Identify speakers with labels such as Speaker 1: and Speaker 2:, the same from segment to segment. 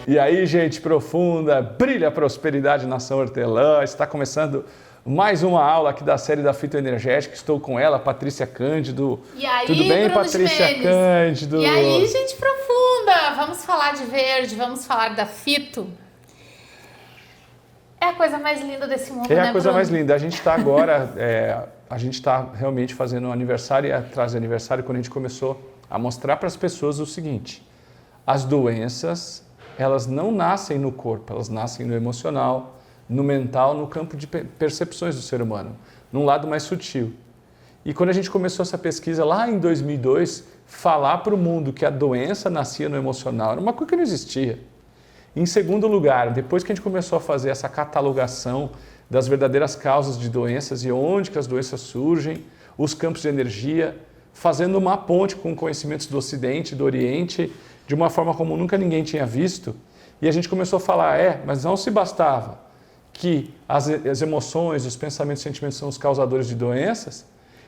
Speaker 1: E aí, gente profunda, brilha a prosperidade nação hortelã. Está começando mais uma aula aqui da série da Fitoenergética. Estou com ela, Patrícia Cândido.
Speaker 2: E aí,
Speaker 1: tudo bem,
Speaker 2: Bruno
Speaker 1: Patrícia
Speaker 2: Gimenez?
Speaker 1: Cândido?
Speaker 2: E aí, gente profunda, vamos falar de verde, vamos falar da fito. É a coisa mais linda desse mundo,
Speaker 1: É
Speaker 2: né,
Speaker 1: a coisa
Speaker 2: Bruno?
Speaker 1: mais linda. A gente está agora, a gente está realmente fazendo um aniversário e atrás do aniversário quando a gente começou a mostrar para as pessoas o seguinte: as doenças, elas não nascem no corpo, elas nascem no emocional, no mental, no campo de percepções do ser humano, num lado mais sutil. E quando a gente começou essa pesquisa lá em 2002, falar para o mundo que a doença nascia no emocional era uma coisa que não existia. Em segundo lugar, depois que a gente começou a fazer essa catalogação das verdadeiras causas de doenças e onde que as doenças surgem, os campos de energia, fazendo uma ponte com conhecimentos do Ocidente, do Oriente, de uma forma como nunca ninguém tinha visto, e a gente começou a falar, mas não se bastava que as emoções, os pensamentos e sentimentos são os causadores de doenças,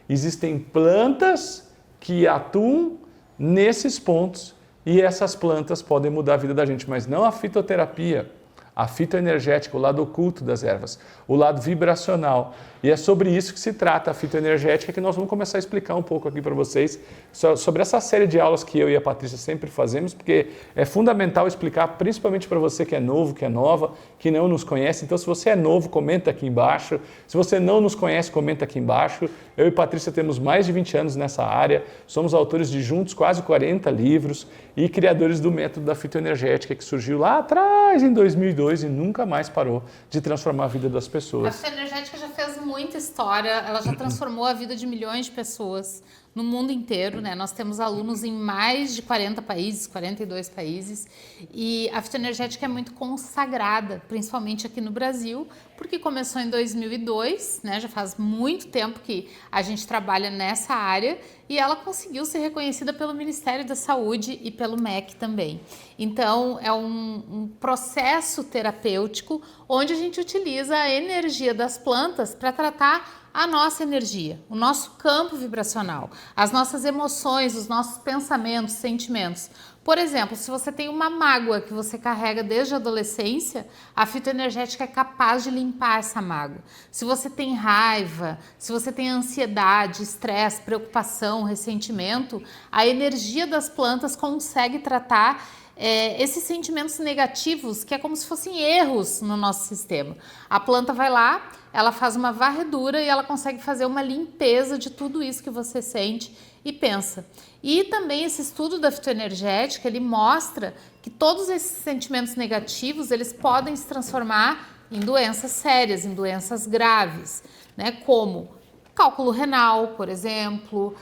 Speaker 1: existem plantas que atuam nesses pontos e essas plantas podem mudar a vida da gente, mas não a fitoterapia, a fitoenergética, o lado oculto das ervas, o lado vibracional. E é sobre isso que se trata a fitoenergética, que nós vamos começar a explicar um pouco aqui para vocês, sobre essa série de aulas que eu e a Patrícia sempre fazemos, porque é fundamental explicar, principalmente para você que é novo, que é nova, que não nos conhece. Então, se você é novo, comenta aqui embaixo. Se você não nos conhece, comenta aqui embaixo. Eu e Patrícia temos mais de 20 anos nessa área, somos autores de juntos quase 40 livros e criadores do método da fitoenergética, que surgiu lá atrás, em 2002, e nunca mais parou de transformar a vida das
Speaker 2: A
Speaker 1: pessoas.
Speaker 2: fitoenergética já fez muita história, ela já transformou a vida de milhões de pessoas no mundo inteiro, né? Nós temos alunos em mais de 40 países, 42 países, e a fitoenergética é muito consagrada, principalmente aqui no Brasil, porque começou em 2002, né? Já faz muito tempo que a gente trabalha nessa área, e ela conseguiu ser reconhecida pelo Ministério da Saúde e pelo MEC também. Então, é um processo terapêutico onde a gente utiliza a energia das plantas para tratar a nossa energia, o nosso campo vibracional, as nossas emoções, os nossos pensamentos, sentimentos. Por exemplo, se você tem uma mágoa que você carrega desde a adolescência, a fitoenergética é capaz de limpar essa mágoa. Se você tem raiva, se você tem ansiedade, estresse, preocupação, ressentimento, a energia das plantas consegue tratar esses sentimentos negativos, que é como se fossem erros no nosso sistema. A planta vai lá, ela faz uma varredura e ela consegue fazer uma limpeza de tudo isso que você sente e pensa. E também esse estudo da fitoenergética, ele mostra que todos esses sentimentos negativos, eles podem se transformar em doenças sérias, em doenças graves, né? Como cálculo renal, por exemplo,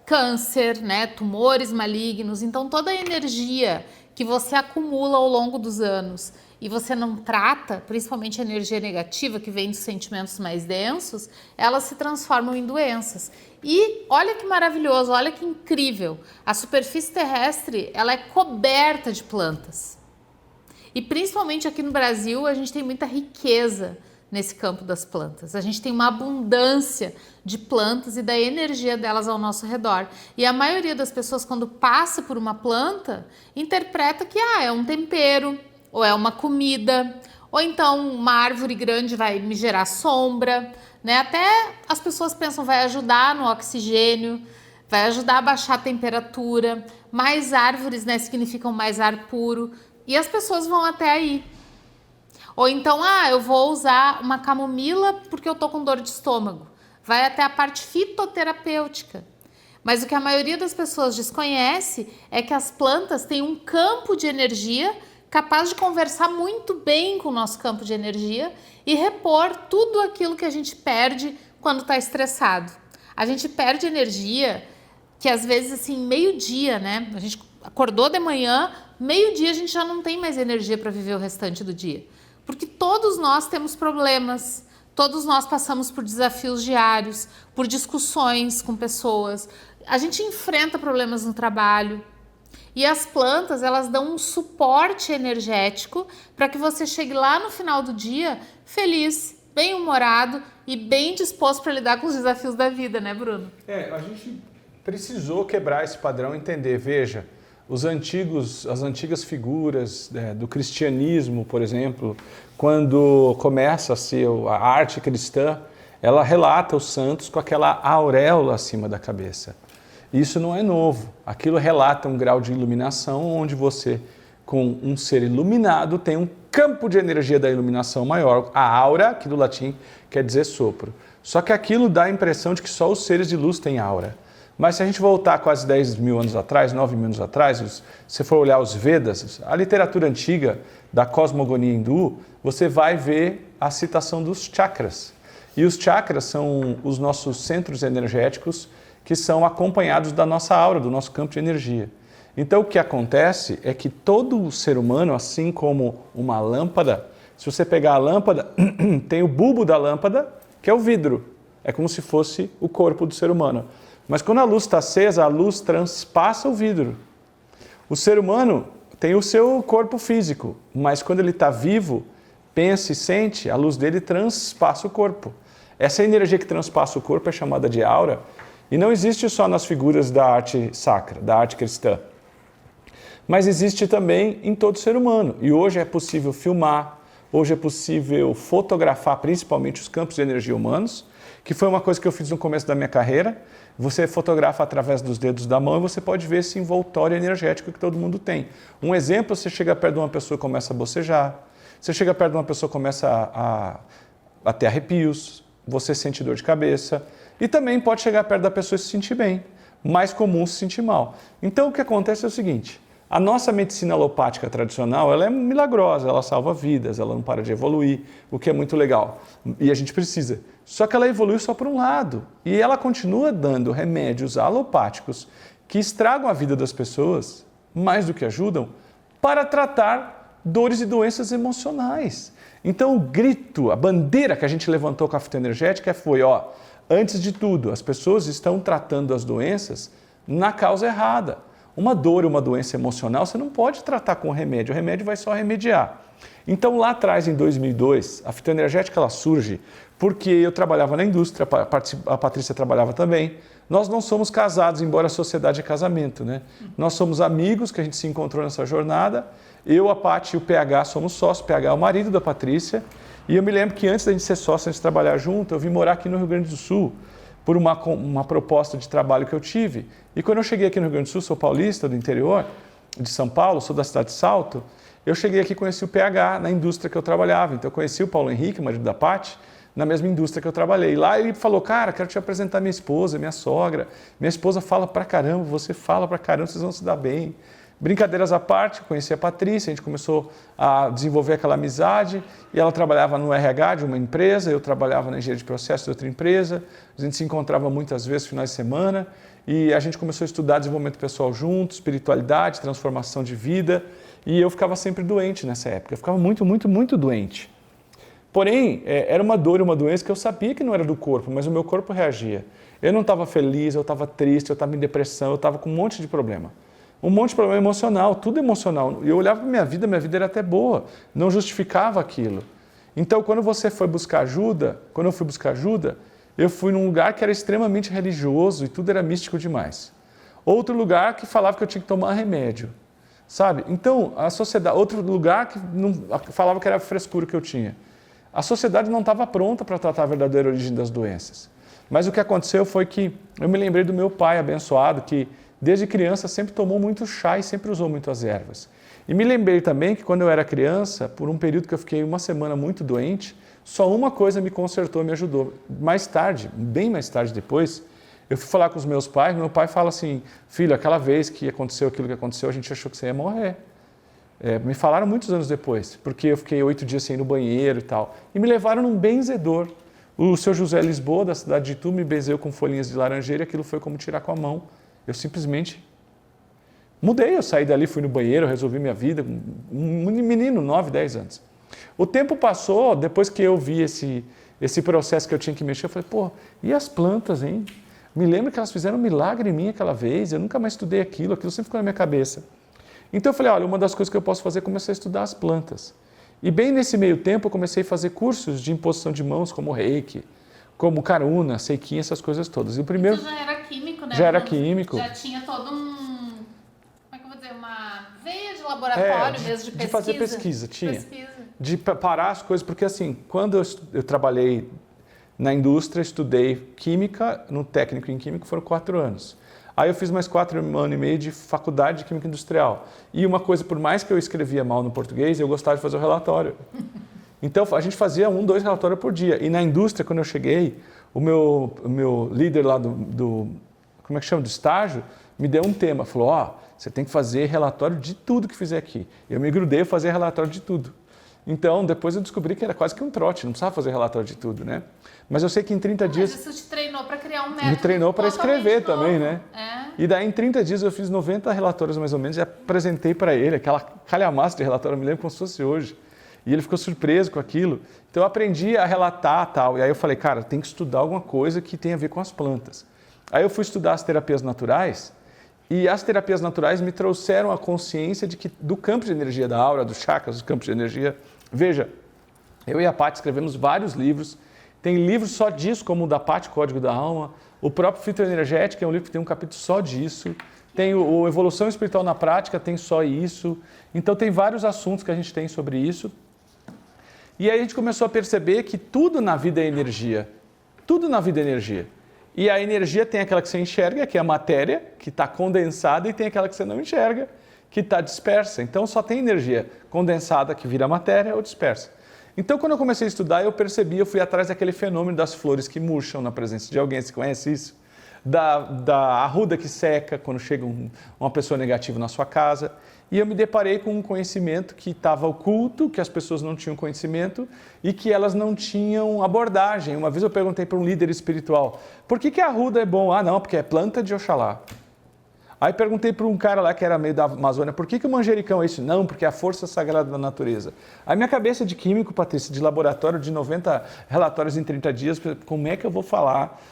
Speaker 2: câncer, né, tumores malignos. Então, toda a energia que você acumula ao longo dos anos e você não trata, principalmente a energia negativa que vem dos sentimentos mais densos, elas se transformam em doenças. E olha que maravilhoso, olha que incrível. A superfície terrestre, ela é coberta de plantas. E principalmente aqui no Brasil, a gente tem muita riqueza nesse campo das plantas. A gente tem uma abundância de plantas e da energia delas ao nosso redor. E a maioria das pessoas, quando passa por uma planta, interpreta que é um tempero, ou é uma comida, ou então uma árvore grande vai me gerar sombra, né? Até as pessoas pensam vai ajudar no oxigênio, vai ajudar a baixar a temperatura. Mais árvores, né, significam mais ar puro. E as pessoas vão até aí. Ou então, eu vou usar uma camomila porque eu tô com dor de estômago. Vai até a parte fitoterapêutica. Mas o que a maioria das pessoas desconhece é que as plantas têm um campo de energia capaz de conversar muito bem com o nosso campo de energia e repor tudo aquilo que a gente perde quando está estressado. A gente perde energia que às vezes assim, meio-dia, né? A gente acordou de manhã, meio-dia a gente já não tem mais energia para viver o restante do dia. Porque todos nós temos problemas, todos nós passamos por desafios diários, por discussões com pessoas, a gente enfrenta problemas no trabalho. E as plantas, elas dão um suporte energético para que você chegue lá no final do dia feliz, bem-humorado e bem disposto para lidar com os desafios da vida, né, Bruno?
Speaker 1: A gente precisou quebrar esse padrão e entender, veja, as antigas figuras do cristianismo, por exemplo, quando começa a ser a arte cristã, ela relata os santos com aquela auréola acima da cabeça. Isso não é novo. Aquilo relata um grau de iluminação onde você, com um ser iluminado, tem um campo de energia da iluminação maior. A aura, que do latim quer dizer sopro. Só que aquilo dá a impressão de que só os seres de luz têm aura. Mas se a gente voltar quase 10 mil anos atrás, 9 mil anos atrás, se você for olhar os Vedas, a literatura antiga da cosmogonia hindu, você vai ver a citação dos chakras. E os chakras são os nossos centros energéticos que são acompanhados da nossa aura, do nosso campo de energia. Então o que acontece é que todo ser humano, assim como uma lâmpada, se você pegar a lâmpada, tem o bulbo da lâmpada, que é o vidro. É como se fosse o corpo do ser humano. Mas quando a luz está acesa, a luz transpassa o vidro. O ser humano tem o seu corpo físico, mas quando ele está vivo, pensa e sente, a luz dele transpassa o corpo. Essa energia que transpassa o corpo é chamada de aura, e não existe só nas figuras da arte sacra, da arte cristã, mas existe também em todo ser humano. E hoje é possível filmar, hoje é possível fotografar principalmente os campos de energia humanos, que foi uma coisa que eu fiz no começo da minha carreira. Você fotografa através dos dedos da mão e você pode ver esse envoltório energético que todo mundo tem. Um exemplo, você chega perto de uma pessoa e começa a bocejar, você chega perto de uma pessoa e começa a ter arrepios, você sente dor de cabeça, e também pode chegar perto da pessoa e se sentir bem. Mais comum se sentir mal. Então o que acontece é o seguinte, a nossa medicina alopática tradicional, ela é milagrosa, ela salva vidas, ela não para de evoluir, o que é muito legal. E a gente precisa. Só que ela evolui só por um lado. E ela continua dando remédios alopáticos que estragam a vida das pessoas, mais do que ajudam, para tratar dores e doenças emocionais. Então o grito, a bandeira que a gente levantou com a fitoenergética foi, antes de tudo, as pessoas estão tratando as doenças na causa errada. Uma dor, uma doença emocional, você não pode tratar com remédio, o remédio vai só remediar. Então lá atrás, em 2002, a fitoenergética ela surge porque eu trabalhava na indústria, a Patrícia trabalhava também. Nós não somos casados, embora a sociedade é casamento, né? Nós somos amigos que a gente se encontrou nessa jornada. Eu, a Paty e o PH somos sócios, o PH é o marido da Patrícia. E eu me lembro que antes da gente ser sócio, antes de trabalhar junto, eu vim morar aqui no Rio Grande do Sul por uma proposta de trabalho que eu tive. E quando eu cheguei aqui no Rio Grande do Sul, sou paulista do interior de São Paulo, sou da cidade de Salto, eu cheguei aqui e conheci o PH na indústria que eu trabalhava. Então eu conheci o Paulo Henrique, marido da Paty, na mesma indústria que eu trabalhei. Lá ele falou, cara, quero te apresentar minha esposa, minha sogra. Minha esposa fala pra caramba, você fala pra caramba, vocês vão se dar bem. Brincadeiras à parte, conheci a Patrícia, a gente começou a desenvolver aquela amizade e ela trabalhava no RH de uma empresa, eu trabalhava na engenharia de processos de outra empresa, a gente se encontrava muitas vezes finais de semana e a gente começou a estudar desenvolvimento pessoal junto, espiritualidade, transformação de vida e eu ficava sempre doente nessa época, eu ficava muito, muito, muito doente. Porém, era uma dor e uma doença que eu sabia que não era do corpo, mas o meu corpo reagia. Eu não estava feliz, eu estava triste, eu estava em depressão, eu estava com um monte de problema. Um monte de problema emocional, tudo emocional. E eu olhava para minha vida era até boa, não justificava aquilo. Então, quando você foi buscar ajuda, quando eu fui buscar ajuda, eu fui num lugar que era extremamente religioso e tudo era místico demais. Outro lugar que falava que eu tinha que tomar remédio, sabe? Então, a sociedade, outro lugar que falava que era a frescura que eu tinha. A sociedade não estava pronta para tratar a verdadeira origem das doenças. Mas o que aconteceu foi que eu me lembrei do meu pai abençoado, que desde criança sempre tomou muito chá e sempre usou muitas ervas. E me lembrei também que quando eu era criança, por um período que eu fiquei uma semana muito doente, só uma coisa me consertou, me ajudou. Mais tarde, bem mais tarde depois, eu fui falar com os meus pais, meu pai fala assim, filho, aquela vez que aconteceu aquilo que aconteceu, a gente achou que você ia morrer. Me falaram muitos anos depois, porque eu fiquei 8 dias sem ir no banheiro e tal. E me levaram num benzedor. O seu José Lisboa, da cidade de Itu, me benzeu com folhinhas de laranjeira e aquilo foi como tirar com a mão. Eu simplesmente mudei, eu saí dali, fui no banheiro, resolvi minha vida, um menino, 9, 10 anos. O tempo passou, depois que eu vi esse processo que eu tinha que mexer, eu falei, e as plantas, hein? Me lembro que elas fizeram um milagre em mim aquela vez, eu nunca mais estudei aquilo sempre ficou na minha cabeça. Então eu falei, olha, uma das coisas que eu posso fazer é começar a estudar as plantas. E bem nesse meio tempo eu comecei a fazer cursos de imposição de mãos, como reiki, como karuna, seikin, essas coisas todas. E o primeiro...
Speaker 2: Você já era químico, né?
Speaker 1: Já era químico.
Speaker 2: Já tinha todo como é que eu vou dizer, laboratório mesmo, de pesquisa?
Speaker 1: De fazer pesquisa, tinha. De parar as coisas, porque assim, quando eu trabalhei na indústria, estudei química, no técnico em química, foram 4 anos. Aí eu fiz mais 4 anos e meio de faculdade de química industrial. E uma coisa, por mais que eu escrevia mal no português, eu gostava de fazer o relatório. Então a gente fazia 1, 2 relatórios por dia. E na indústria, quando eu cheguei, o meu líder lá como é que chama, do estágio, me deu um tema. Falou, você tem que fazer relatório de tudo que fizer aqui. Eu me grudei a fazer relatório de tudo. Então, depois eu descobri que era quase que um trote, não precisava fazer relatório de tudo, né? Mas eu sei que em 30 dias...
Speaker 2: Mas isso te treinou para criar um método.
Speaker 1: Me treinou para escrever também, né?
Speaker 2: É.
Speaker 1: E daí, em 30 dias, eu fiz 90 relatórios mais ou menos e apresentei para ele aquela calhamaça de relatório, eu me lembro como se fosse hoje. E ele ficou surpreso com aquilo. Então, eu aprendi a relatar tal. E aí eu falei, cara, tem que estudar alguma coisa que tenha a ver com as plantas. Aí eu fui estudar as terapias naturais. E as terapias naturais me trouxeram a consciência do campo de energia da aura, dos chakras, dos campos de energia. Veja, eu e a Paty escrevemos vários livros. Tem livros só disso, como o da Paty, Código da Alma. O próprio Fitoenergética é um livro que tem um capítulo só disso. Tem o Evolução Espiritual na Prática, tem só isso. Então tem vários assuntos que a gente tem sobre isso. E aí a gente começou a perceber que tudo na vida é energia. Tudo na vida é energia. E a energia tem aquela que você enxerga, que é a matéria, que está condensada, e tem aquela que você não enxerga, que está dispersa. Então só tem energia condensada que vira matéria ou dispersa. Então quando eu comecei a estudar, eu percebi, eu fui atrás daquele fenômeno das flores que murcham na presença de alguém. Você conhece isso? Da arruda que seca quando chega uma pessoa negativa na sua casa. E eu me deparei com um conhecimento que estava oculto, que as pessoas não tinham conhecimento e que elas não tinham abordagem. Uma vez eu perguntei para um líder espiritual, por que a arruda é bom? Ah, não, porque é planta de Oxalá. Aí perguntei para um cara lá que era meio da Amazônia, por que o manjericão é isso? Não, porque é a força sagrada da natureza. Aí minha cabeça de químico, Patrícia, de laboratório, de 90 relatórios em 30 dias, como é que eu vou falar?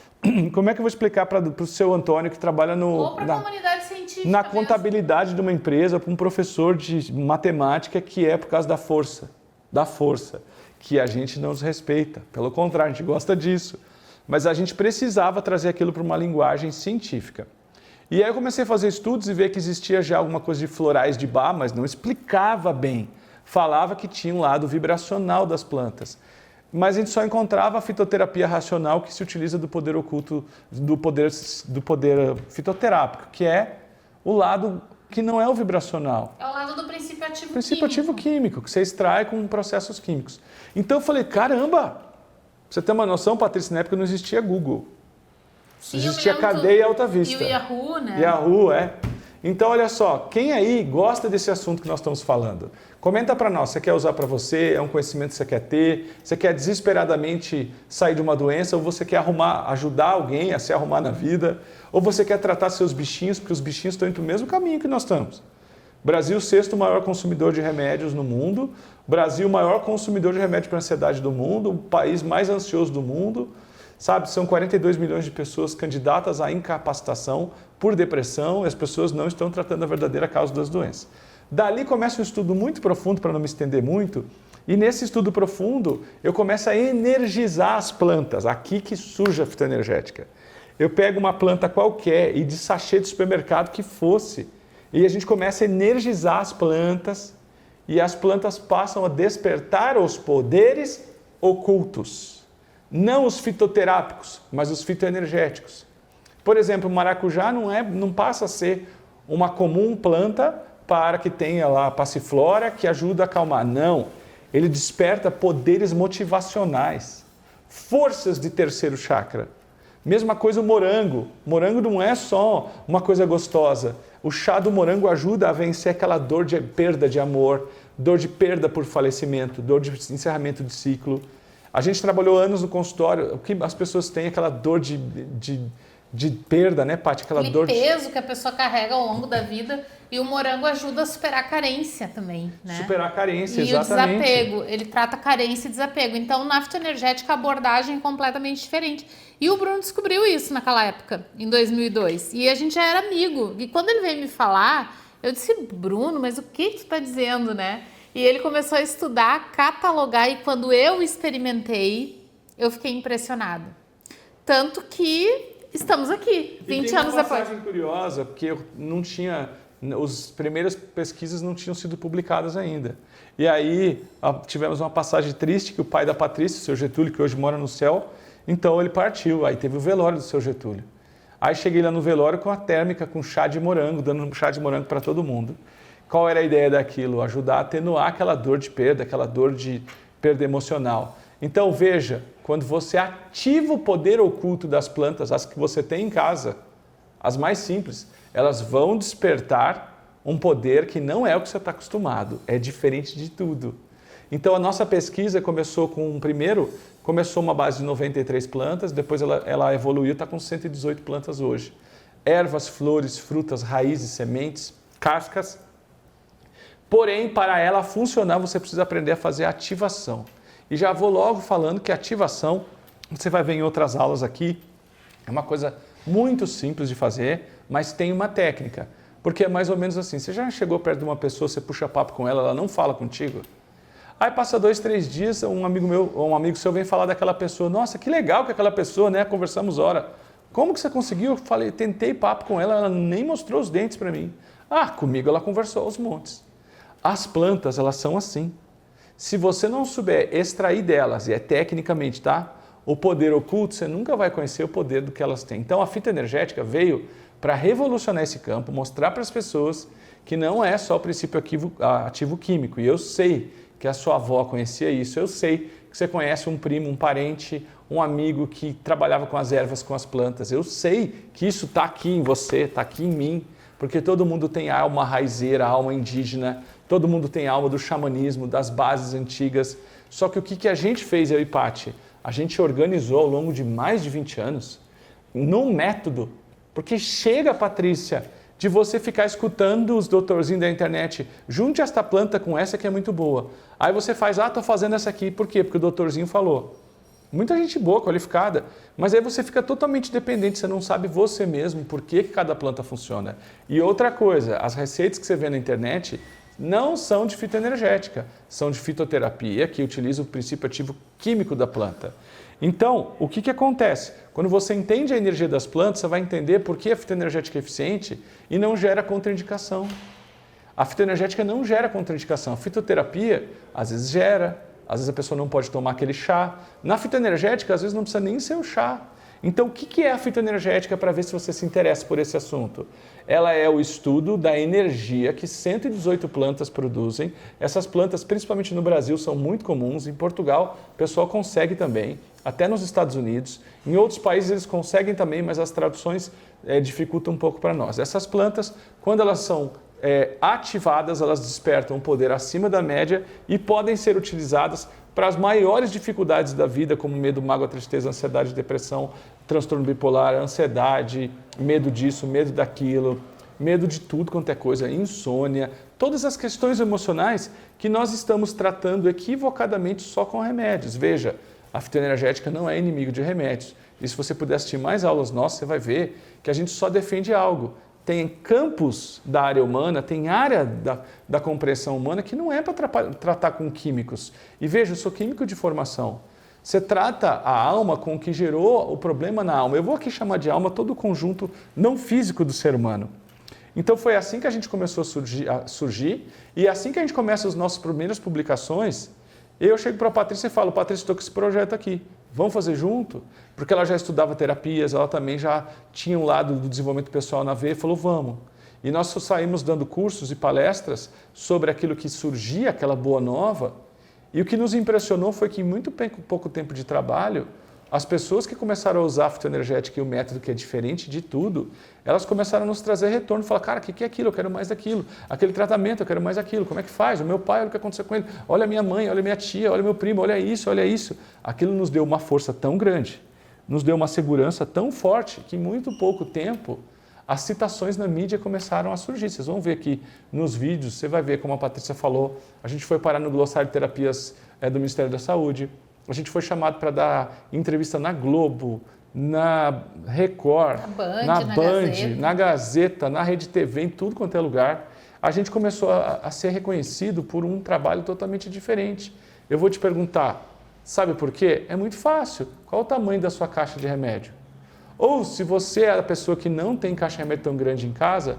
Speaker 1: Como é que eu vou explicar para o seu Antônio que trabalha
Speaker 2: ou para a comunidade científica
Speaker 1: na contabilidade de uma empresa, para um professor de matemática que é por causa da força, que a gente não respeita. Pelo contrário, a gente gosta disso. Mas a gente precisava trazer aquilo para uma linguagem científica. E aí eu comecei a fazer estudos e ver que existia já alguma coisa de florais de Bach, mas não explicava bem. Falava que tinha um lado vibracional das plantas. Mas a gente só encontrava a fitoterapia racional que se utiliza do poder oculto, do poder fitoterápico, que é o lado que não é o vibracional.
Speaker 2: É o lado do princípio ativo
Speaker 1: princípio ativo químico, que você extrai com processos químicos. Então eu falei, caramba, pra você ter uma noção, Patrícia, na época não existia Google.
Speaker 2: Sim,
Speaker 1: existia Cadeia Alta Vista.
Speaker 2: E o Yahoo, né?
Speaker 1: Yahoo, é. Então, olha só, quem aí gosta desse assunto que nós estamos falando? Comenta para nós, você quer usar para você, é um conhecimento que você quer ter, você quer desesperadamente sair de uma doença, ou você quer ajudar alguém a se arrumar na vida, ou você quer tratar seus bichinhos, porque os bichinhos estão indo no mesmo caminho que nós estamos. Brasil, o 6º maior consumidor de remédios no mundo, Brasil, o maior consumidor de remédio para ansiedade do mundo, o país mais ansioso do mundo. Sabe, são 42 milhões de pessoas candidatas à incapacitação por depressão e as pessoas não estão tratando a verdadeira causa das doenças. Dali começa um estudo muito profundo, para não me estender muito, e nesse estudo profundo eu começo a energizar as plantas, aqui que surge a fitoenergética. Eu pego uma planta qualquer e de sachê de supermercado que fosse, e a gente começa a energizar as plantas, e as plantas passam a despertar os poderes ocultos. Não os fitoterápicos, mas os fitoenergéticos. Por exemplo, o maracujá não passa a ser uma comum planta para que tenha lá a passiflora que ajuda a acalmar. Não, ele desperta poderes motivacionais, forças de terceiro chakra. Mesma coisa o morango. Morango não é só uma coisa gostosa. O chá do morango ajuda a vencer aquela dor de perda de amor, dor de perda por falecimento, dor de encerramento de ciclo. A gente trabalhou anos no consultório, o que as pessoas têm aquela dor de perda, né, Paty? Aquela dor
Speaker 2: peso que a pessoa carrega ao longo da vida, e o morango ajuda a superar a carência também, né?
Speaker 1: Superar a carência,
Speaker 2: e
Speaker 1: exatamente.
Speaker 2: E o desapego, ele trata carência e desapego. Então, na fitoenergética, a abordagem é completamente diferente. E o Bruno descobriu isso naquela época, em 2002. E a gente já era amigo. E quando ele veio me falar, eu disse, Bruno, mas o que tu tá dizendo, né? E ele começou a estudar, catalogar, e quando eu experimentei, eu fiquei impressionada. Tanto que estamos aqui, 20 anos depois.
Speaker 1: Tem uma passagem curiosa, porque eu não tinha As primeiras pesquisas não tinham sido publicadas ainda. E aí tivemos uma passagem triste que o pai da Patrícia, o seu Getúlio, que hoje mora no céu, então ele partiu. Aí teve o velório do seu Getúlio. Aí cheguei lá no velório com a térmica, com chá de morango, dando um chá de morango para todo mundo. Qual era a ideia daquilo? Ajudar a atenuar aquela dor de perda, aquela dor de perda emocional. Então veja, quando você ativa o poder oculto das plantas, as que você tem em casa, as mais simples, elas vão despertar um poder que não é o que você está acostumado, é diferente de tudo. Então a nossa pesquisa começou começou uma base de 93 plantas, depois ela evoluiu, está com 118 plantas hoje. Ervas, flores, frutas, raízes, sementes, cascas. Porém, para ela funcionar, você precisa aprender a fazer ativação. E já vou logo falando que ativação, você vai ver em outras aulas aqui, é uma coisa muito simples de fazer, mas tem uma técnica. Porque é mais ou menos assim, você já chegou perto de uma pessoa, você puxa papo com ela não fala contigo? Aí passa 2, 3 dias, um amigo seu vem falar daquela pessoa. Nossa, que legal que aquela pessoa, né? Conversamos hora. Como que você conseguiu? Eu falei, tentei papo com ela, ela nem mostrou os dentes para mim. Comigo ela conversou aos montes. As plantas, elas são assim. Se você não souber extrair delas, e é tecnicamente, tá? O poder oculto, você nunca vai conhecer o poder do que elas têm. Então a fitoenergética veio para revolucionar esse campo, mostrar para as pessoas que não é só o princípio ativo químico. E eu sei que a sua avó conhecia isso, eu sei que você conhece um primo, um parente, um amigo que trabalhava com as ervas, com as plantas. Eu sei que isso está aqui em você, está aqui em mim, porque todo mundo tem alma raizeira, alma indígena, todo mundo tem alma do xamanismo, das bases antigas. Só que o que a gente fez, eu e Paty? A gente organizou ao longo de mais de 20 anos num método, porque chega, Patrícia, de você ficar escutando os doutorzinhos da internet, junte esta planta com essa que é muito boa. Aí você faz, estou fazendo essa aqui, por quê? Porque o doutorzinho falou. Muita gente boa, qualificada, mas aí você fica totalmente dependente, você não sabe você mesmo por que cada planta funciona. E outra coisa, as receitas que você vê na internet não são de fitoenergética, são de fitoterapia, que utiliza o princípio ativo químico da planta. Então, o que acontece? Quando você entende a energia das plantas, você vai entender por que a fitoenergética é eficiente e não gera contraindicação. A fitoenergética não gera contraindicação. A fitoterapia, às vezes gera, às vezes a pessoa não pode tomar aquele chá. Na fitoenergética, às vezes não precisa nem ser o chá. Então, o que é a fitoenergética para ver se você se interessa por esse assunto? Ela é o estudo da energia que 118 plantas produzem. Essas plantas, principalmente no Brasil, são muito comuns. Em Portugal, o pessoal consegue também, até nos Estados Unidos. Em outros países eles conseguem também, mas as traduções dificultam um pouco para nós. Essas plantas, quando elas são ativadas, elas despertam um poder acima da média e podem ser utilizadas para as maiores dificuldades da vida, como medo, mágoa, tristeza, ansiedade, depressão, transtorno bipolar, ansiedade, medo disso, medo daquilo, medo de tudo quanto é coisa, insônia, todas as questões emocionais que nós estamos tratando equivocadamente só com remédios. Veja, a fitoenergética não é inimigo de remédios. E se você puder assistir mais aulas nossas, você vai ver que a gente só defende algo. Tem campos da área humana, tem área da compreensão humana que não é para tratar com químicos. E veja, eu sou químico de formação. Você trata a alma com o que gerou o problema na alma. Eu vou aqui chamar de alma todo o conjunto não físico do ser humano. Então foi assim que a gente começou a surgir e assim que a gente começa as nossas primeiras publicações, eu chego para a Patrícia e falo, Patrícia, estou com esse projeto aqui. Vamos fazer junto? Porque ela já estudava terapias, ela também já tinha um lado do desenvolvimento pessoal na veia e falou, vamos. E nós saímos dando cursos e palestras sobre aquilo que surgia, aquela boa nova. E o que nos impressionou foi que em muito pouco tempo de trabalho, as pessoas que começaram a usar a fitoenergética e o método que é diferente de tudo, elas começaram a nos trazer retorno. Falar, cara, o que é aquilo? Eu quero mais daquilo. Aquele tratamento, eu quero mais daquilo. Como é que faz? O meu pai, olha o que aconteceu com ele. Olha a minha mãe, olha a minha tia, olha meu primo, olha isso, olha isso. Aquilo nos deu uma força tão grande, nos deu uma segurança tão forte, que em muito pouco tempo, as citações na mídia começaram a surgir. Vocês vão ver aqui nos vídeos, você vai ver como a Patrícia falou. A gente foi parar no glossário de terapias do Ministério da Saúde. A gente foi chamado para dar entrevista na Globo, na Record, na Band, na Gazeta, na Rede TV, em tudo quanto é lugar. A gente começou a ser reconhecido por um trabalho totalmente diferente. Eu vou te perguntar, sabe por quê? É muito fácil. Qual o tamanho da sua caixa de remédio? Ou se você é a pessoa que não tem caixa de remédio tão grande em casa,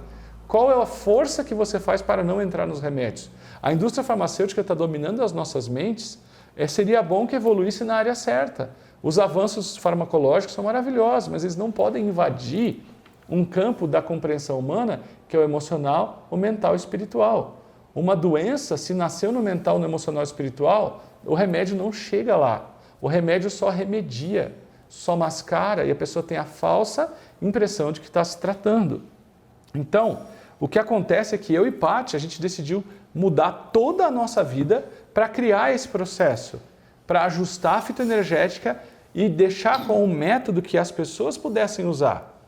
Speaker 1: qual é a força que você faz para não entrar nos remédios? A indústria farmacêutica está dominando as nossas mentes, seria bom que evoluísse na área certa. Os avanços farmacológicos são maravilhosos, mas eles não podem invadir um campo da compreensão humana, que é o emocional, o mental e o espiritual. Uma doença, se nasceu no mental, no emocional e espiritual, o remédio não chega lá. O remédio só remedia, só mascara e a pessoa tem a falsa impressão de que está se tratando. Então, o que acontece é que eu e Paty, a gente decidiu mudar toda a nossa vida para criar esse processo, para ajustar a fitoenergética e deixar com um método que as pessoas pudessem usar.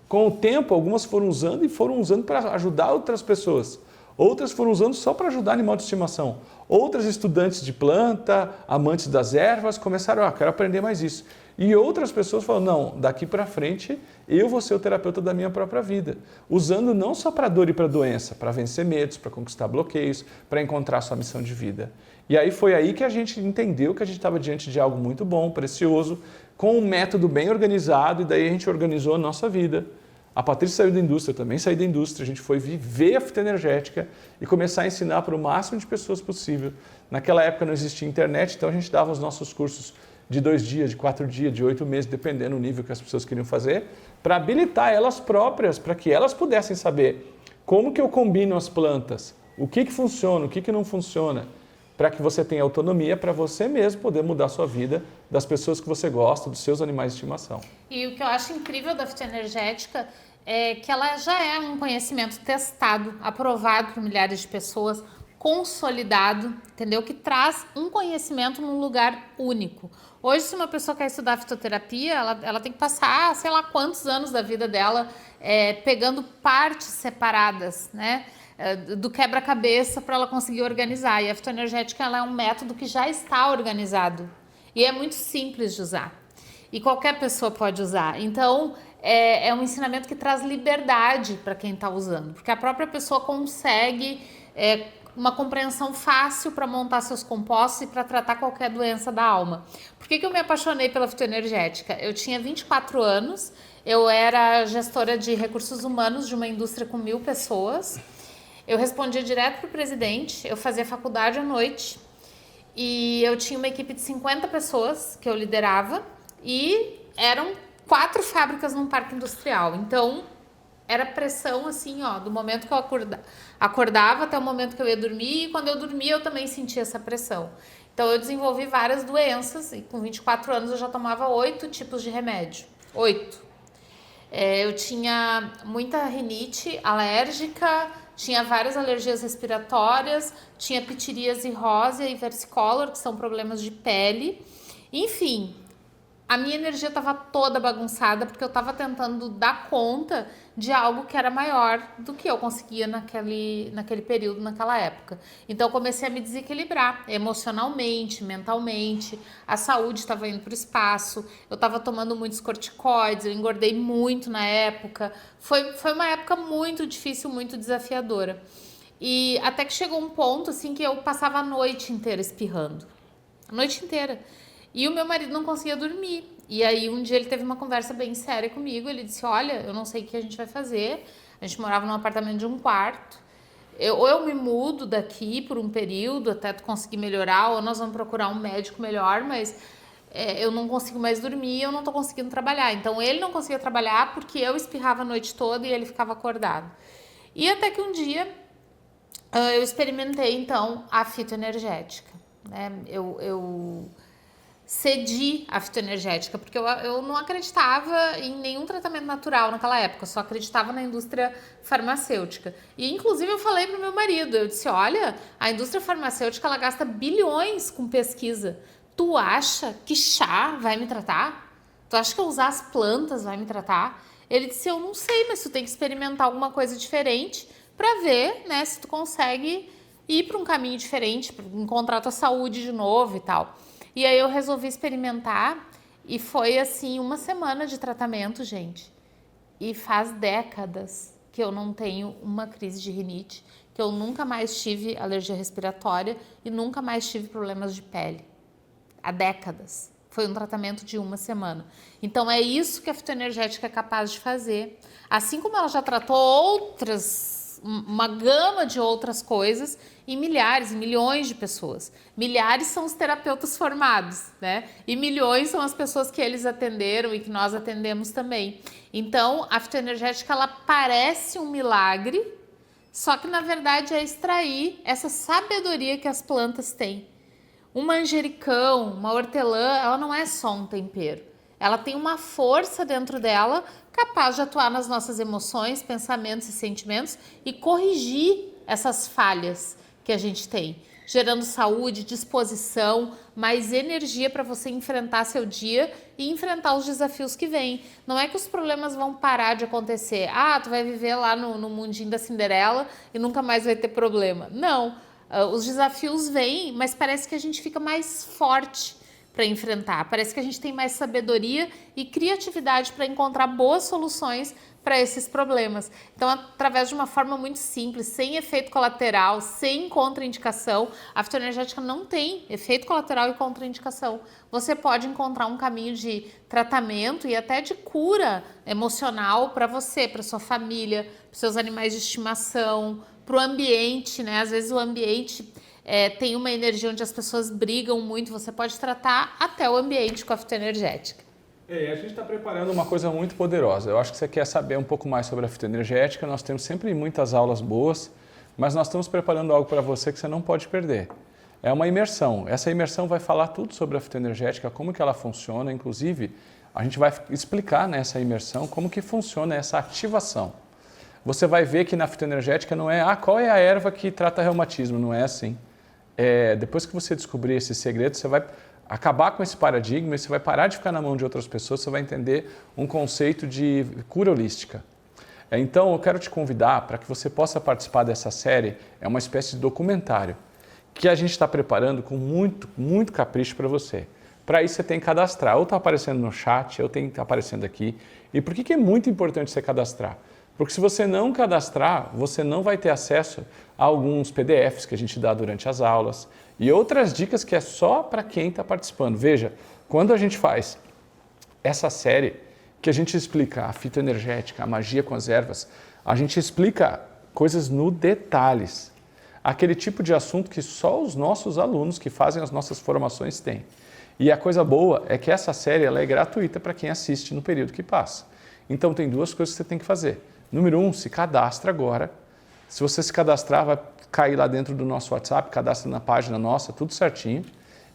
Speaker 1: Com o tempo, algumas foram usando para ajudar outras pessoas. Outras foram usando só para ajudar animal de estimação. Outras estudantes de planta, amantes das ervas, começaram, quero aprender mais isso. E outras pessoas falaram, não, daqui para frente eu vou ser o terapeuta da minha própria vida. Usando não só para dor e para doença, para vencer medos, para conquistar bloqueios, para encontrar sua missão de vida. E aí foi aí que a gente entendeu que a gente estava diante de algo muito bom, precioso, com um método bem organizado, e daí a gente organizou a nossa vida. A Patrícia saiu da indústria, eu também saí da indústria, a gente foi viver a fitoenergética e começar a ensinar para o máximo de pessoas possível. Naquela época não existia internet, então a gente dava os nossos cursos de 2 dias, de 4 dias, de 8 meses, dependendo do nível que as pessoas queriam fazer, para habilitar elas próprias, para que elas pudessem saber como que eu combino as plantas, o que funciona, o que não funciona, para que você tenha autonomia para você mesmo poder mudar a sua vida, das pessoas que você gosta, dos seus animais de estimação.
Speaker 2: E o que eu acho incrível da fitoenergética é que ela já é um conhecimento testado, aprovado por milhares de pessoas, consolidado, entendeu? Que traz um conhecimento num lugar único. Hoje, se uma pessoa quer estudar fitoterapia, ela tem que passar, sei lá quantos anos da vida dela pegando partes separadas, né? Do quebra-cabeça para ela conseguir organizar. E a fitoenergética ela é um método que já está organizado. E é muito simples de usar. E qualquer pessoa pode usar. Então, é um ensinamento que traz liberdade para quem está usando. Porque a própria pessoa consegue uma compreensão fácil para montar seus compostos e para tratar qualquer doença da alma. Por que eu me apaixonei pela fitoenergética? Eu tinha 24 anos, eu era gestora de recursos humanos de uma indústria com 1.000 pessoas. Eu respondia direto para o presidente, eu fazia faculdade à noite e eu tinha uma equipe de 50 pessoas que eu liderava e eram 4 fábricas num parque industrial. Então, era pressão assim, do momento que eu acordava até o momento que eu ia dormir, e quando eu dormia eu também sentia essa pressão. Então, eu desenvolvi várias doenças e com 24 anos eu já tomava 8 tipos de remédio. 8. Eu tinha muita rinite alérgica, tinha várias alergias respiratórias, tinha pitiríase rósea e versicolor, que são problemas de pele. Enfim, a minha energia estava toda bagunçada porque eu estava tentando dar conta de algo que era maior do que eu conseguia naquele período, naquela época. Então eu comecei a me desequilibrar emocionalmente, mentalmente, a saúde estava indo para o espaço, eu estava tomando muitos corticoides, eu engordei muito na época. Foi uma época muito difícil, muito desafiadora. E até que chegou um ponto assim que eu passava a noite inteira espirrando. A noite inteira. E o meu marido não conseguia dormir. E aí um dia ele teve uma conversa bem séria comigo. Ele disse, olha, eu não sei o que a gente vai fazer. A gente morava num apartamento de 1 quarto. Ou eu me mudo daqui por um período até tu conseguir melhorar, ou nós vamos procurar um médico melhor, mas eu não consigo mais dormir, eu não tô conseguindo trabalhar. Então ele não conseguia trabalhar porque eu espirrava a noite toda e ele ficava acordado. E até que um dia eu experimentei então a fitoenergética, né? Eu cedi a fitoenergética, porque eu não acreditava em nenhum tratamento natural naquela época, eu só acreditava na indústria farmacêutica. E inclusive eu falei pro meu marido, eu disse, olha, a indústria farmacêutica ela gasta bilhões com pesquisa. Tu acha que chá vai me tratar? Tu acha que eu usar as plantas vai me tratar? Ele disse, eu não sei, mas tu tem que experimentar alguma coisa diferente para ver, né, se tu consegue ir para um caminho diferente, encontrar tua saúde de novo e tal. E aí eu resolvi experimentar e foi assim 1 semana de tratamento, gente. E faz décadas que eu não tenho uma crise de rinite, que eu nunca mais tive alergia respiratória e nunca mais tive problemas de pele. Há décadas. Foi um tratamento de 1 semana. Então é isso que a fitoenergética é capaz de fazer. Assim como ela já tratou uma gama de outras coisas em milhares, em milhões de pessoas. Milhares são os terapeutas formados, né? E milhões são as pessoas que eles atenderam e que nós atendemos também. Então, a fitoenergética, ela parece um milagre, só que na verdade é extrair essa sabedoria que as plantas têm. Um manjericão, uma hortelã, ela não é só um tempero. Ela tem uma força dentro dela capaz de atuar nas nossas emoções, pensamentos e sentimentos e corrigir essas falhas que a gente tem, gerando saúde, disposição, mais energia para você enfrentar seu dia e enfrentar os desafios que vêm. Não é que os problemas vão parar de acontecer. Ah, tu vai viver lá no mundinho da Cinderela e nunca mais vai ter problema. Não, os desafios vêm, mas parece que a gente fica mais forte para enfrentar. Parece que a gente tem mais sabedoria e criatividade para encontrar boas soluções para esses problemas. Então, através de uma forma muito simples, sem efeito colateral, sem contraindicação, a fitoenergética não tem efeito colateral e contraindicação. Você pode encontrar um caminho de tratamento e até de cura emocional para você, para sua família, para seus animais de estimação, para o ambiente, né? Às vezes o ambiente tem uma energia onde as pessoas brigam muito, você pode tratar até o ambiente com a fitoenergética.
Speaker 1: A gente está preparando uma coisa muito poderosa. Eu acho que você quer saber um pouco mais sobre a fitoenergética. Nós temos sempre muitas aulas boas, mas nós estamos preparando algo para você que você não pode perder. É uma imersão. Essa imersão vai falar tudo sobre a fitoenergética, como que ela funciona. Inclusive, a gente vai explicar nessa imersão como que funciona essa ativação. Você vai ver que na fitoenergética não é qual é a erva que trata reumatismo, não é assim. Depois que você descobrir esse segredo, você vai acabar com esse paradigma e você vai parar de ficar na mão de outras pessoas, você vai entender um conceito de cura holística. Então, eu quero te convidar para que você possa participar dessa série, é uma espécie de documentário, que a gente está preparando com muito, muito capricho para você. Para isso, você tem que cadastrar, ou está aparecendo no chat, ou tem que estar aparecendo aqui. E por que é muito importante você cadastrar? Porque se você não cadastrar, você não vai ter acesso a alguns PDFs que a gente dá durante as aulas e outras dicas que é só para quem está participando. Veja, quando a gente faz essa série, que a gente explica a fitoenergética, a magia com as ervas, a gente explica coisas no detalhes. Aquele tipo de assunto que só os nossos alunos que fazem as nossas formações têm. E a coisa boa é que essa série ela é gratuita para quem assiste no período que passa. Então tem duas coisas que você tem que fazer. Número 1, se cadastra agora. Se você se cadastrar, vai cair lá dentro do nosso WhatsApp, cadastra na página nossa, tudo certinho.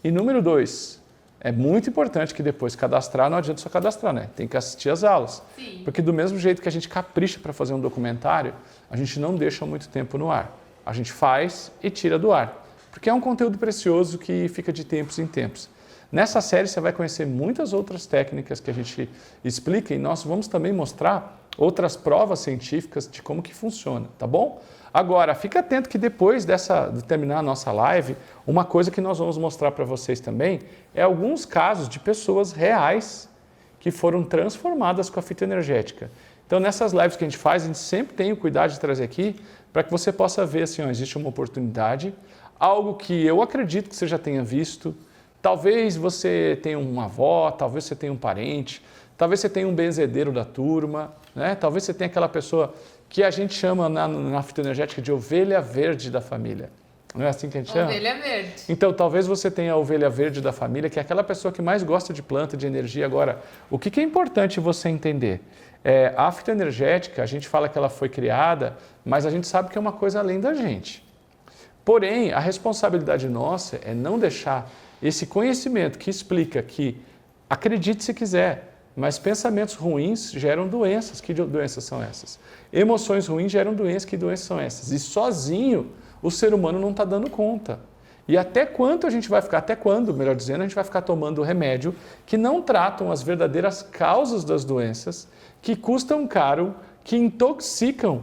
Speaker 1: E número 2, é muito importante que depois cadastrar, não adianta só cadastrar, né? Tem que assistir as aulas.
Speaker 2: Sim.
Speaker 1: Porque do mesmo jeito que a gente capricha para fazer um documentário, a gente não deixa muito tempo no ar. A gente faz e tira do ar. Porque é um conteúdo precioso que fica de tempos em tempos. Nessa série você vai conhecer muitas outras técnicas que a gente explica e nós vamos também mostrar outras provas científicas de como que funciona, tá bom? Agora, fica atento que depois de terminar a nossa live, uma coisa que nós vamos mostrar para vocês também é alguns casos de pessoas reais que foram transformadas com a fitoenergética. Então, nessas lives que a gente sempre tem o cuidado de trazer aqui para que você possa ver assim, existe uma oportunidade, algo que eu acredito que você já tenha visto. Talvez você tenha uma avó, talvez você tenha um parente, talvez você tenha um benzedeiro da turma, né? Talvez você tenha aquela pessoa que a gente chama na fitoenergética de ovelha verde da família. Não é assim que a gente chama?
Speaker 2: Ovelha verde.
Speaker 1: Então, talvez você tenha a ovelha verde da família, que é aquela pessoa que mais gosta de planta, de energia. Agora, o que é importante você entender? A fitoenergética, a gente fala que ela foi criada, mas a gente sabe que é uma coisa além da gente. Porém, a responsabilidade nossa é não deixar esse conhecimento que explica que, acredite se quiser, mas pensamentos ruins geram doenças. Que doenças são essas? Emoções ruins geram doenças. Que doenças são essas? E sozinho o ser humano não está dando conta. E até quando, melhor dizendo, a gente vai ficar tomando remédio que não tratam as verdadeiras causas das doenças, que custam caro, que intoxicam.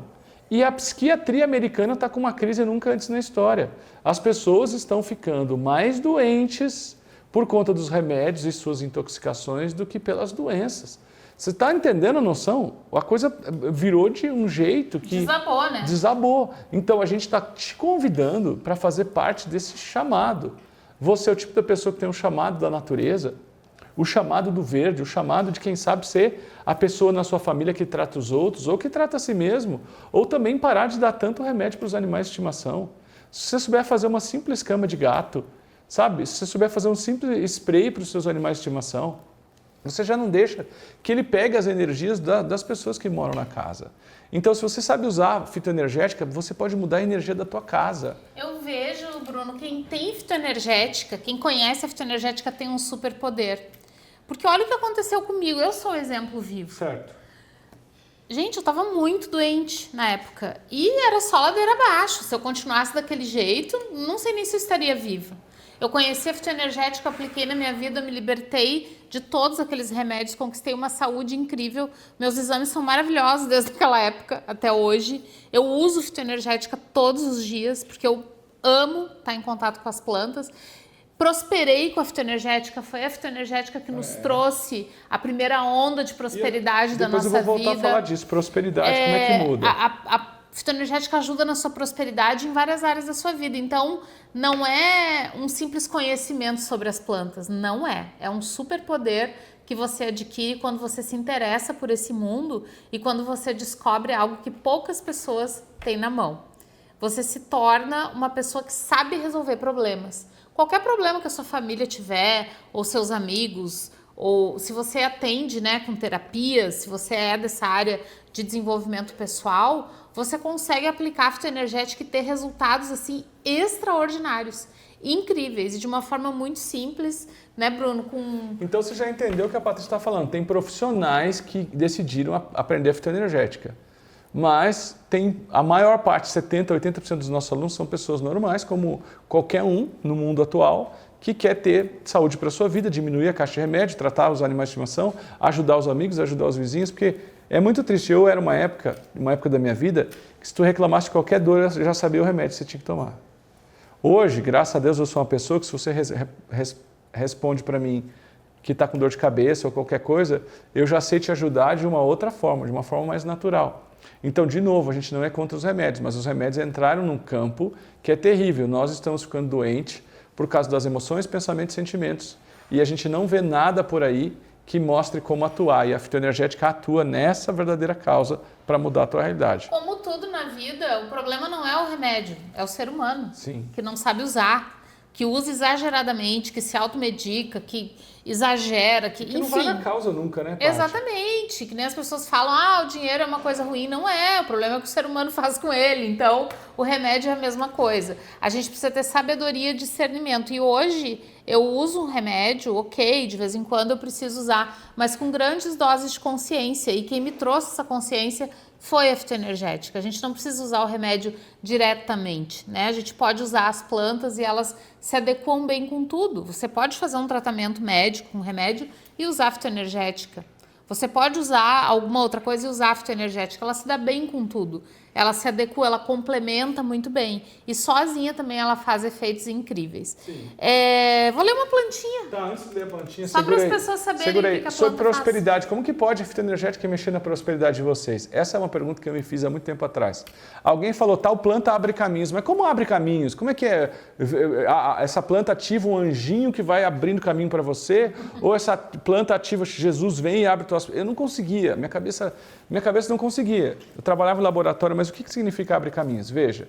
Speaker 1: E a psiquiatria americana está com uma crise nunca antes na história. As pessoas estão ficando mais doentes por conta dos remédios e suas intoxicações do que pelas doenças. Você está entendendo a noção? A coisa virou de um jeito que...
Speaker 2: Desabou, né?
Speaker 1: Desabou. Então, a gente está te convidando para fazer parte desse chamado. Você é o tipo da pessoa que tem um chamado da natureza, o chamado do verde, o chamado de quem sabe ser a pessoa na sua família que trata os outros, ou que trata a si mesmo, ou também parar de dar tanto remédio para os animais de estimação. Se você souber fazer uma simples cama de gato, sabe? Se você souber fazer um simples spray para os seus animais de estimação, você já não deixa que ele pegue as energias das pessoas que moram na casa. Então, se você sabe usar fitoenergética, você pode mudar a energia da tua casa.
Speaker 2: Eu vejo, Bruno, quem tem fitoenergética, quem conhece a fitoenergética tem um superpoder. Porque olha o que aconteceu comigo, eu sou o exemplo vivo.
Speaker 1: Certo.
Speaker 2: Gente, eu tava muito doente na época e era só ladeira abaixo. Se eu continuasse daquele jeito, não sei nem se eu estaria viva. Eu conheci a fitoenergética, apliquei na minha vida, me libertei de todos aqueles remédios, conquistei uma saúde incrível. Meus exames são maravilhosos desde aquela época até hoje. Eu uso fitoenergética todos os dias, porque eu amo estar em contato com as plantas. Prosperei com a fitoenergética, foi a fitoenergética que nos trouxe a primeira onda de prosperidade da nossa vida.
Speaker 1: Depois eu vou voltar a falar disso, prosperidade, como é que muda?
Speaker 2: A fitoenergética ajuda na sua prosperidade em várias áreas da sua vida. Então, não é um simples conhecimento sobre as plantas, não é. É um superpoder que você adquire quando você se interessa por esse mundo e quando você descobre algo que poucas pessoas têm na mão. Você se torna uma pessoa que sabe resolver problemas. Qualquer problema que a sua família tiver, ou seus amigos, ou se você atende, né, com terapias, se você é dessa área de desenvolvimento pessoal, você consegue aplicar a fitoenergética e ter resultados assim extraordinários, incríveis e de uma forma muito simples, né, Bruno?
Speaker 1: Então você já entendeu o que a Patrícia está falando. Tem profissionais que decidiram aprender a fitoenergética. Mas tem a maior parte, 70%, 80% dos nossos alunos são pessoas normais, como qualquer um no mundo atual, que quer ter saúde para a sua vida, diminuir a caixa de remédio, tratar os animais de estimação, ajudar os amigos, ajudar os vizinhos, porque é muito triste. Eu era uma época da minha vida, que se tu reclamasse de qualquer dor, eu já sabia o remédio que você tinha que tomar. Hoje, graças a Deus, eu sou uma pessoa que se você responde para mim que está com dor de cabeça ou qualquer coisa, eu já sei te ajudar de uma outra forma, de uma forma mais natural. Então, de novo, a gente não é contra os remédios, mas os remédios entraram num campo que é terrível. Nós estamos ficando doentes por causa das emoções, pensamentos e sentimentos. E a gente não vê nada por aí que mostre como atuar. E a fitoenergética atua nessa verdadeira causa para mudar a tua realidade.
Speaker 2: Como tudo na vida, o problema não é o remédio, é o ser humano.
Speaker 1: Sim.
Speaker 2: Que não sabe usar, que usa exageradamente, que se automedica, que exagera, que enfim.
Speaker 1: Não vai na causa nunca, né, Paty?
Speaker 2: Exatamente, que nem as pessoas falam, o dinheiro é uma coisa ruim, não é, o problema é o que o ser humano faz com ele, então o remédio é a mesma coisa. A gente precisa ter sabedoria e discernimento, e hoje eu uso um remédio, ok, de vez em quando eu preciso usar, mas com grandes doses de consciência, e quem me trouxe essa consciência foi a fitoenergética. A gente não precisa usar o remédio diretamente, né? A gente pode usar as plantas e elas se adequam bem com tudo. Você pode fazer um tratamento médico com remédio e usar a fitoenergética. Você pode usar alguma outra coisa e usar a fitoenergética. Ela se dá bem com tudo. Ela se adequa, ela complementa muito bem. E sozinha também ela faz efeitos incríveis. Vou ler uma plantinha.
Speaker 1: Tá, antes de ler a plantinha,
Speaker 2: só para as pessoas saberem o que a planta
Speaker 1: sobre prosperidade, como que pode a fitoenergética mexer na prosperidade de vocês? Essa é uma pergunta que eu me fiz há muito tempo atrás. Alguém falou, tal planta abre caminhos. Mas como abre caminhos? Como é que é? Essa planta ativa um anjinho que vai abrindo caminho para você? Ou essa planta ativa, Jesus vem e abre tuas... Eu não conseguia, minha cabeça não conseguia. Eu trabalhava em laboratório, mas o que significa abre caminhos? Veja,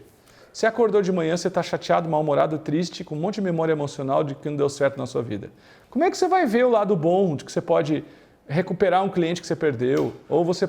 Speaker 1: você acordou de manhã, você está chateado, mal-humorado, triste, com um monte de memória emocional de que não deu certo na sua vida. Como é que você vai ver o lado bom de que você pode recuperar um cliente que você perdeu? Ou você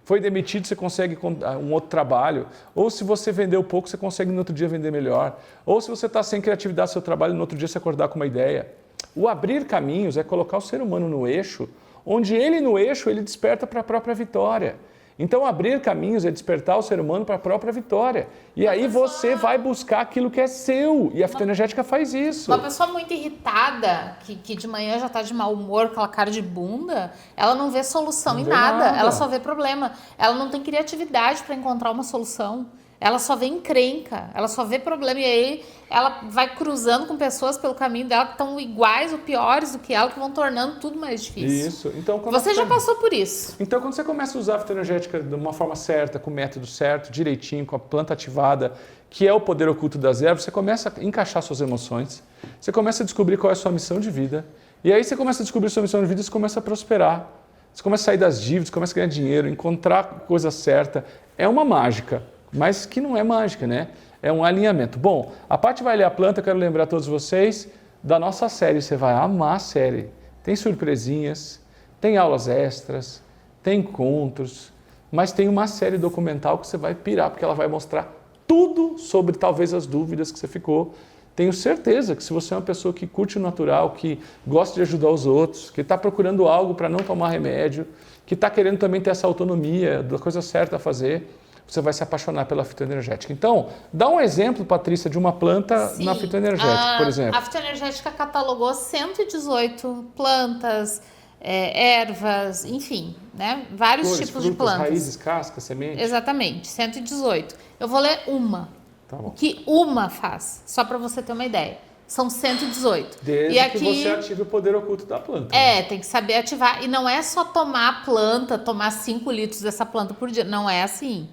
Speaker 1: foi demitido, você consegue um outro trabalho? Ou se você vendeu pouco, você consegue no outro dia vender melhor? Ou se você está sem criatividade no seu trabalho, no outro dia você acordar com uma ideia? O abrir caminhos é colocar o ser humano no eixo, onde ele no eixo ele desperta para a própria vitória. Então, abrir caminhos é despertar o ser humano para a própria vitória. E aí você vai buscar aquilo que é seu. E a fitoenergética faz isso.
Speaker 2: Uma pessoa muito irritada, que de manhã já está de mau humor, com aquela cara de bunda, ela não vê solução em nada. Ela só vê problema. Ela não tem criatividade para encontrar uma solução. Ela só vê encrenca, ela só vê problema. E aí ela vai cruzando com pessoas pelo caminho dela que estão iguais ou piores do que ela, que vão tornando tudo mais difícil.
Speaker 1: Isso. Então,
Speaker 2: você já passou por isso.
Speaker 1: Então, quando você começa a usar a fitoenergética de uma forma certa, com o método certo, direitinho, com a planta ativada, que é o poder oculto das ervas, você começa a encaixar suas emoções, você começa a descobrir qual é a sua missão de vida, E aí você começa a descobrir sua missão de vida e você começa a prosperar. Você começa a sair das dívidas, começa a ganhar dinheiro, encontrar a coisa certa. É uma mágica, mas que não é mágica, né? É um alinhamento. Bom, a Paty vai ler a planta, eu quero lembrar a todos vocês da nossa série. Você vai amar a série. Tem surpresinhas, tem aulas extras, tem encontros, mas tem uma série documental que você vai pirar, porque ela vai mostrar tudo sobre talvez as dúvidas que você ficou. Tenho certeza que se você é uma pessoa que curte o natural, que gosta de ajudar os outros, que está procurando algo para não tomar remédio, que está querendo também ter essa autonomia da coisa certa a fazer, você vai se apaixonar pela fitoenergética. Então, dá um exemplo, Patrícia, de uma planta na fitoenergética, por exemplo.
Speaker 2: A fitoenergética catalogou 118 plantas, ervas, enfim, né? Vários
Speaker 1: Flores,
Speaker 2: tipos
Speaker 1: frutas,
Speaker 2: de plantas.
Speaker 1: raízes, cascas, sementes.
Speaker 2: Exatamente, 118. Eu vou ler uma.
Speaker 1: Tá bom.
Speaker 2: O que uma faz, só para você ter uma ideia. São 118.
Speaker 1: Desde
Speaker 2: e aqui,
Speaker 1: que você ative o poder oculto da planta.
Speaker 2: Tem que saber ativar. E não é só tomar a planta, tomar 5 litros dessa planta por dia. Não é assim,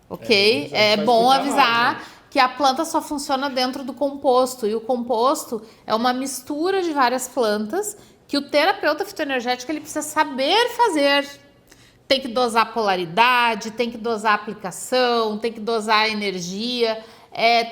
Speaker 2: ok? É bom avisar que a planta só funciona dentro do composto. E o composto é uma mistura de várias plantas que o terapeuta fitoenergético ele precisa saber fazer. Tem que dosar a polaridade, tem que dosar a aplicação, tem que dosar a energia.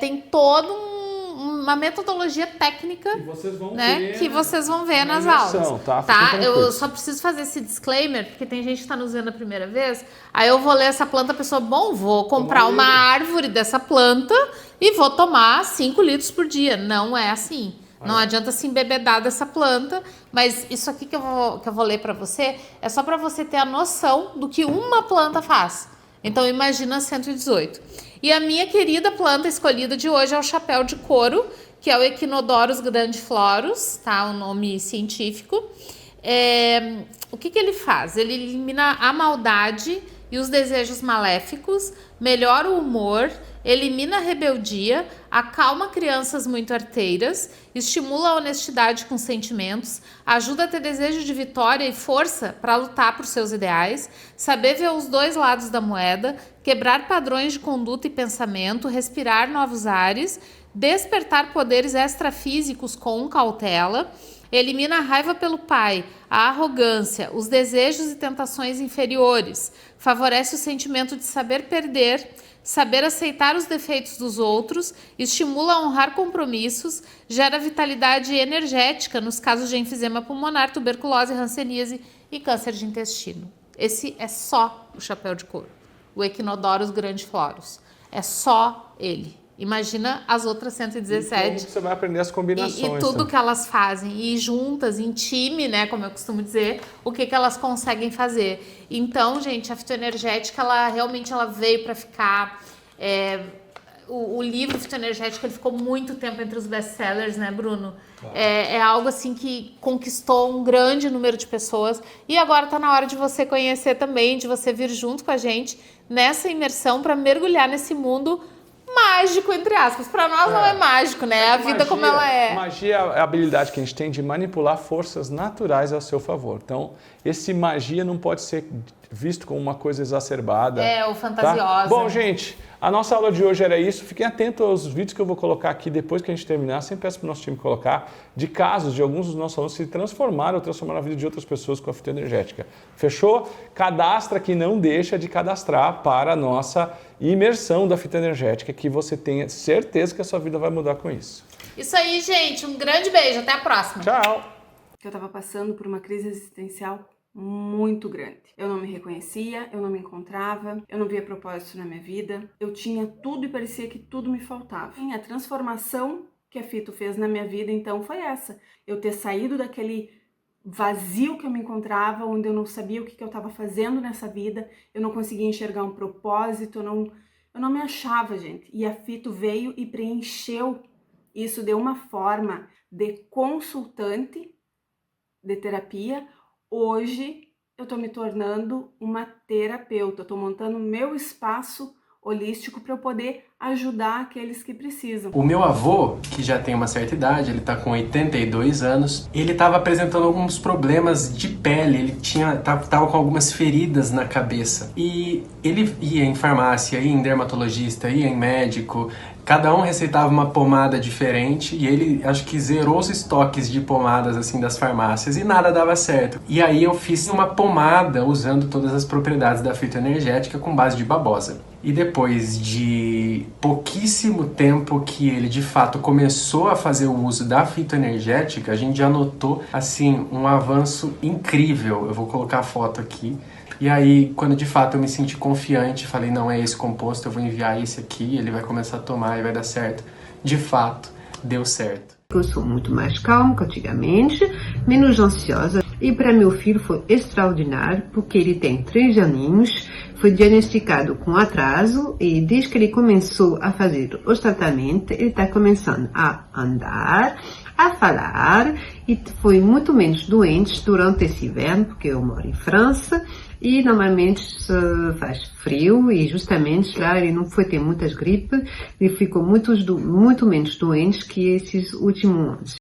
Speaker 2: Tem toda uma metodologia técnica
Speaker 1: que vocês vão
Speaker 2: ver, que vocês vão ver nas
Speaker 1: imersão,
Speaker 2: aulas. Tá? Eu só preciso fazer esse disclaimer, porque tem gente que está nos vendo a primeira vez. Aí eu vou ler essa planta, a pessoa, vou comprar uma árvore dessa planta e vou tomar 5 litros por dia. Não é assim. Não adianta se embebedar dessa planta, mas isso aqui que eu vou ler para você é só para você ter a noção do que uma planta faz. Então imagina 118. E a minha querida planta escolhida de hoje é o chapéu de couro, que é o Echinodorus grandiflorus, tá? O nome científico. O que ele faz? Ele elimina a maldade e os desejos maléficos, melhora o humor, elimina a rebeldia, acalma crianças muito arteiras, estimula a honestidade com sentimentos, ajuda a ter desejo de vitória e força para lutar por seus ideais, saber ver os dois lados da moeda, quebrar padrões de conduta e pensamento, respirar novos ares, despertar poderes extrafísicos com cautela, elimina a raiva pelo pai, a arrogância, os desejos e tentações inferiores, favorece o sentimento de saber perder, saber aceitar os defeitos dos outros, estimula a honrar compromissos, gera vitalidade energética nos casos de enfisema pulmonar, tuberculose, hanseníase e câncer de intestino. Esse é só o chapéu de couro, o Echinodorus grandiflorus. É só ele. Imagina as outras 117.
Speaker 1: E você vai aprender as combinações.
Speaker 2: E tudo que elas fazem. E juntas, em time, né, como eu costumo dizer, o que elas conseguem fazer. Então, gente, a fitoenergética, ela realmente veio para ficar. O livro fitoenergético ele ficou muito tempo entre os best-sellers, né, Bruno? Claro. É algo assim que conquistou um grande número de pessoas. E agora está na hora de você conhecer também, de você vir junto com a gente nessa imersão para mergulhar nesse mundo mágico, entre aspas. Para nós não é mágico, né? A vida como ela é.
Speaker 1: Magia é a habilidade que a gente tem de manipular forças naturais ao seu favor. Então, esse magia não pode ser visto como uma coisa exacerbada.
Speaker 2: Ou fantasiosa.
Speaker 1: Tá? Bom, gente, a nossa aula de hoje era isso. Fiquem atentos aos vídeos que eu vou colocar aqui depois que a gente terminar. Sempre peço para o nosso time colocar de casos de alguns dos nossos alunos se transformaram ou transformaram a vida de outras pessoas com a fitoenergética. Fechou? Cadastra que não deixa de cadastrar para a nossa imersão da fitoenergética, que você tenha certeza que a sua vida vai mudar com isso.
Speaker 2: Isso aí, gente. Um grande beijo. Até a próxima.
Speaker 1: Tchau.
Speaker 3: Eu estava passando por uma crise existencial muito grande. Eu não me reconhecia, eu não me encontrava, eu não via propósito na minha vida, eu tinha tudo e parecia que tudo me faltava. A transformação que a Fito fez na minha vida, então, foi essa. Eu ter saído daquele vazio que eu me encontrava, onde eu não sabia o que eu estava fazendo nessa vida, eu não conseguia enxergar um propósito, eu não me achava, gente. E a Fito veio e preencheu isso de uma forma de consultante de terapia. Hoje eu tô me tornando uma terapeuta, eu tô montando meu espaço holístico para eu poder ajudar aqueles que precisam.
Speaker 4: O meu avô, que já tem uma certa idade, ele tá com 82 anos, ele tava apresentando alguns problemas de pele, ele tava com algumas feridas na cabeça. E ele ia em farmácia, ia em dermatologista, ia em médico, Cada um receitava uma pomada diferente e ele, acho que zerou os estoques de pomadas assim das farmácias e nada dava certo. E aí eu fiz uma pomada usando todas as propriedades da fitoenergética com base de babosa. E depois de pouquíssimo tempo que ele de fato começou a fazer o uso da fitoenergética, a gente já notou assim um avanço incrível. Eu vou colocar a foto aqui. E aí, quando de fato eu me senti confiante, falei, não, é esse composto, eu vou enviar esse aqui, ele vai começar a tomar e vai dar certo. De fato, deu certo.
Speaker 5: Eu sou muito mais calma que antigamente, menos ansiosa. E para meu filho foi extraordinário, porque ele tem 3 aninhos, foi diagnosticado com atraso e desde que ele começou a fazer os tratamentos, ele está começando a andar, a falar e foi muito menos doente durante esse inverno, porque eu moro em França e normalmente faz frio e justamente lá ele não foi ter muitas gripes, ele ficou muito menos doente que esses últimos anos.